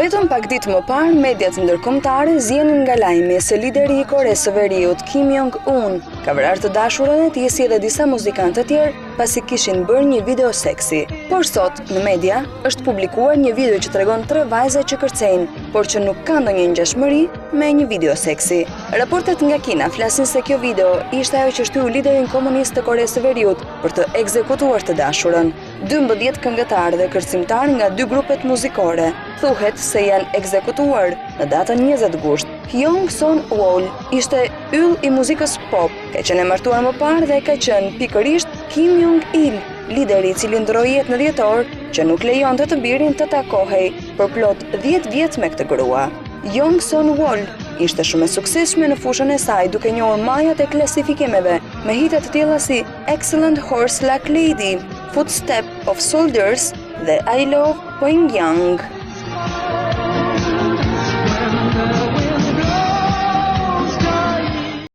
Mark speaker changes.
Speaker 1: Vetëm pak ditë më parë, mediat ndërkombëtare zjenin nga lajmi se lideri i Koresë së Veriut, Kim Jong-un, ka vrarë të dashurën e tij si edhe disa muzikantë të tjerë pasi kishin bërë një video seksi. Por sot, në media, është publikuar një video që tregon 3 vajza që kërcejnë, por që nuk ka ndonjë ngjashmëri me një video seksi. Raportet nga Kina flasin se kjo video ishte ajo që shtyu liderin komunist të Koresë së Veriut për të ekzekutuar të dashurën. 12 këngëtarë dhe kërcimtarë nga 2 grupet muzikore thuhet se janë ekzekutuar në datën 20 gusht. Hyung Son-wol ishte yll i muzikës pop, ka qenë e martuar më parë dhe ka qenë pikërisht Kim Jong-il, lideri i cili ndroi jetë në dhjetor që nuk lejonte të birin të takohej për plot 10 vjet me këtë grua. Hyung Son-wol ishte shumë e suksesshme në fushën e saj duke njohur majat e klasifikimeve me hite të tilla si Excellent Horse Like Lady, Footstep of Soldiers dhe I Love Pyongyang.